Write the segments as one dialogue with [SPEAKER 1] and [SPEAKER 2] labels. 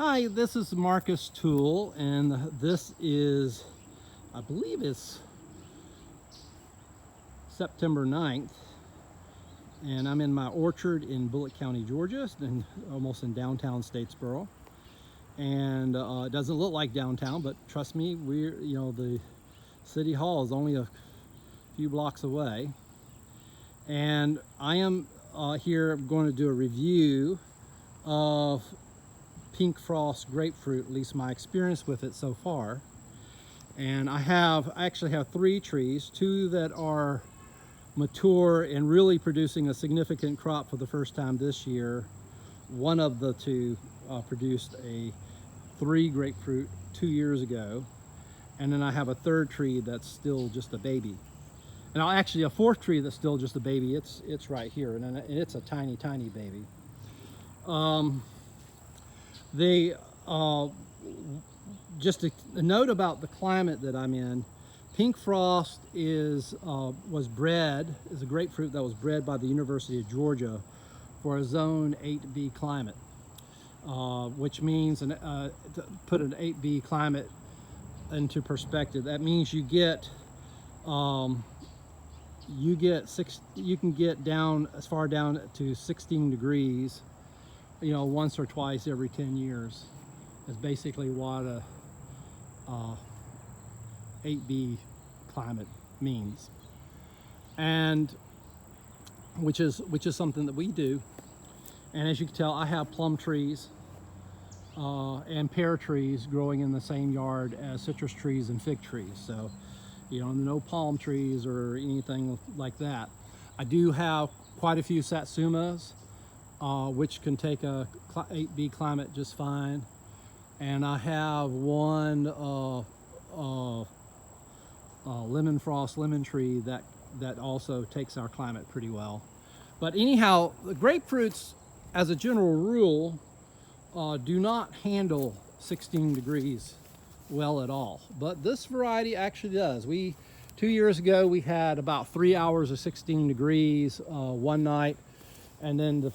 [SPEAKER 1] Hi, this is Marcus Toole, and this is, I believe it's September 9th, and I'm in my orchard in Bullitt County, Georgia, and almost in downtown Statesboro. And it doesn't look like downtown, but trust me, the city hall is only a few blocks away. And I am here going to do a review of Pink Frost Grapefruit, at least my experience with it so far. And I actually have 3 trees, 2 that are mature and really producing a significant crop for the first time this year. One of the 2 produced a 3 grapefruit 2 years ago. And then I have a 3rd tree that's still just a baby. And actually a 4th tree that's still just a baby. It's right here, and it's a tiny, tiny baby. Just a note about the climate that I'm in. Pink Frost is a grapefruit that was bred by the University of Georgia for a zone 8B climate, which means, to put an 8B climate into perspective, that means you can get down as far down to 16 degrees, once or twice every 10 years. Is basically what a 8B climate means, and which is something that we do. And as you can tell, I have plum trees and pear trees growing in the same yard as citrus trees and fig trees. So, no palm trees or anything like that. I do have quite a few satsumas, which can take a 8B climate just fine. And I have one lemon frost lemon tree that also takes our climate pretty well. But anyhow, the grapefruits, as a general rule, do not handle 16 degrees well at all. But this variety actually does. 2 years ago, we had about 3 hours of 16 degrees one night, and then the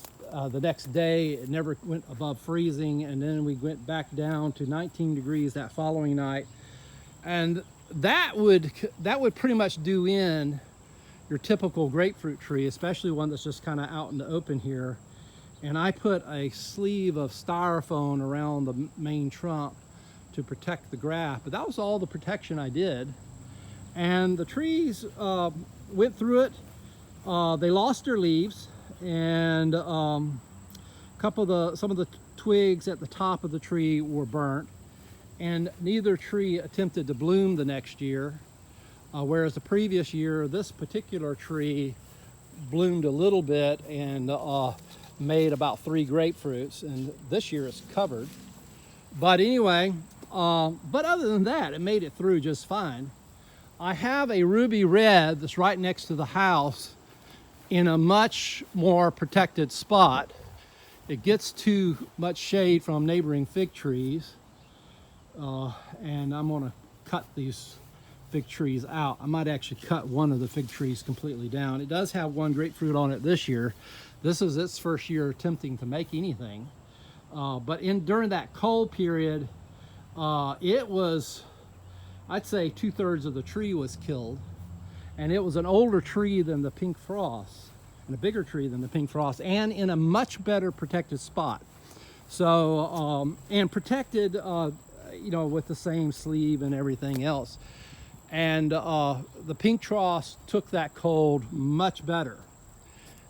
[SPEAKER 1] next day it never went above freezing, and then we went back down to 19 degrees that following night. And that would pretty much do in your typical grapefruit tree, especially one that's just kind of out in the open here. And I put a sleeve of styrofoam around the main trunk to protect the graft, but that was all the protection I did. And the trees went through it. They lost their leaves, and some of the twigs at the top of the tree were burnt, and neither tree attempted to bloom the next year, whereas the previous year this particular tree bloomed a little bit and made about 3 grapefruits, and this year it's covered. But anyway, but other than that, it made it through just fine. I have a ruby red that's right next to the house in a much more protected spot. It gets too much shade from neighboring fig trees, and I'm going to cut these fig trees out. I might actually cut one of the fig trees completely down. It does have 1 grapefruit on it this year. This is its first year attempting to make anything, but during that cold period, it was, I'd say 2/3 of the tree was killed. And it was an older tree than the Pink Frost, and a bigger tree than the Pink Frost, and in a much better protected spot. So, and protected, with the same sleeve and everything else. And the Pink Frost took that cold much better.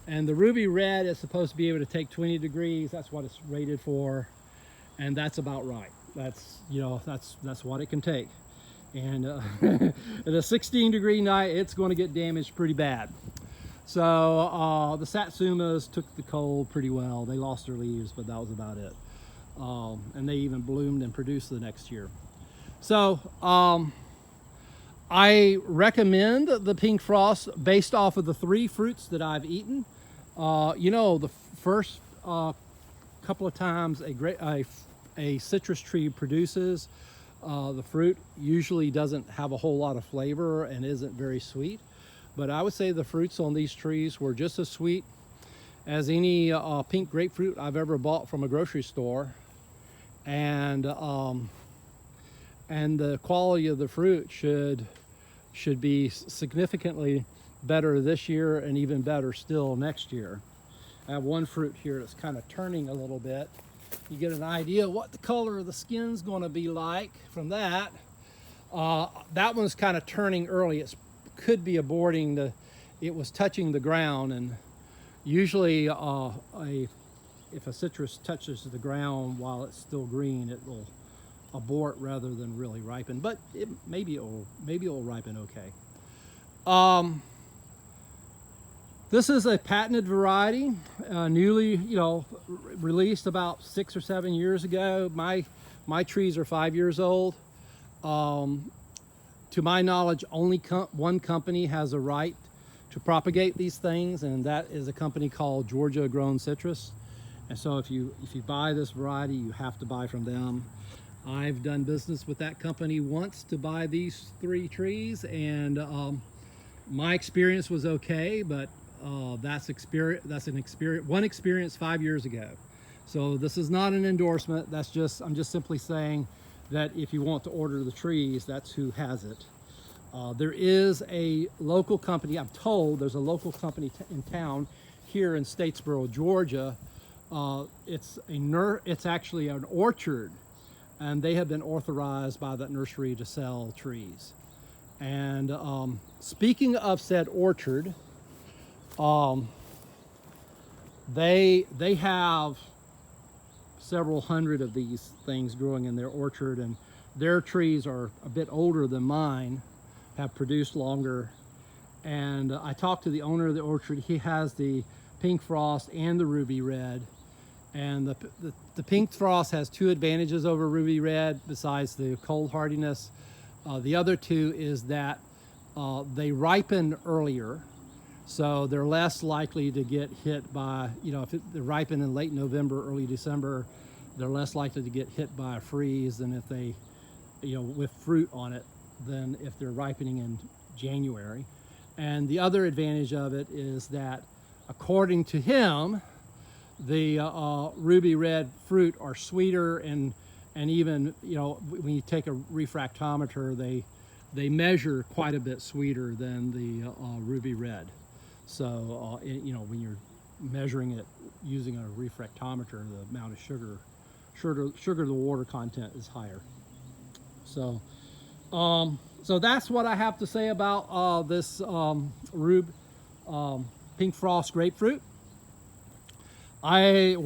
[SPEAKER 1] And the ruby red is supposed to be able to take 20 degrees. That's what it's rated for, and that's about right. That's what it can take. And at a 16-degree night, it's going to get damaged pretty bad. So the satsumas took the cold pretty well. They lost their leaves, but that was about it. And they even bloomed and produced the next year. So I recommend the Pink Frost based off of the 3 fruits that I've eaten. The first couple of times a citrus tree produces, the fruit usually doesn't have a whole lot of flavor and isn't very sweet. But I would say the fruits on these trees were just as sweet as any pink grapefruit I've ever bought from a grocery store. and the quality of the fruit should be significantly better this year and even better still next year. I have one fruit here that's kind of turning a little bit. You get an idea what the color of the skin's going to be like from that. That one's kind of turning early. It could be aborting. It was touching the ground, and usually if a citrus touches the ground while it's still green, it will abort rather than really ripen. But maybe it will ripen okay. This is a patented variety, newly released about 6 or 7 years ago. My trees are 5 years old. To my knowledge, only one company has a right to propagate these things, and that is a company called Georgia Grown Citrus. And so if you buy this variety, you have to buy from them. I've done business with that company once to buy these 3 trees, and my experience was okay, but that's one experience 5 years ago. So this is not an endorsement. I'm just simply saying that if you want to order the trees, that's who has it. There is a local company, I'm told there's a local company in town here in Statesboro, Georgia. It's actually an orchard, and they have been authorized by that nursery to sell trees. And speaking of said orchard, they have several hundred of these things growing in their orchard, and their trees are a bit older than mine, have produced longer. And I talked to the owner of the orchard. He has the Pink Frost and the Ruby Red, and the Pink Frost has 2 advantages over Ruby Red besides the cold hardiness. The other 2 is that they ripen earlier, so they're less likely to get hit by, if they ripen in late November, early December, they're less likely to get hit by a freeze than if they, with fruit on it, than if they're ripening in January. And the other advantage of it is that, according to him, the ruby red fruit are sweeter, and even, when you take a refractometer, they measure quite a bit sweeter than the ruby red. So, when you're measuring it using a refractometer, the amount of sugar, the water content is higher. So, so that's what I have to say about this Pink Frost Grapefruit. There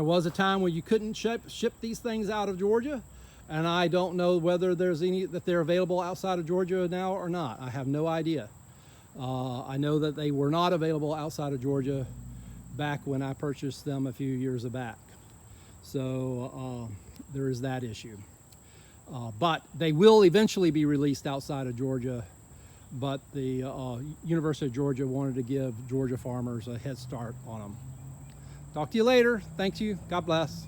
[SPEAKER 1] was a time when you couldn't ship these things out of Georgia, and I don't know whether there's any that they're available outside of Georgia now or not. I have no idea. I know that they were not available outside of Georgia back when I purchased them a few years back. So there is that issue. But they will eventually be released outside of Georgia, but the University of Georgia wanted to give Georgia farmers a head start on them. Talk to you later. Thank you. God bless.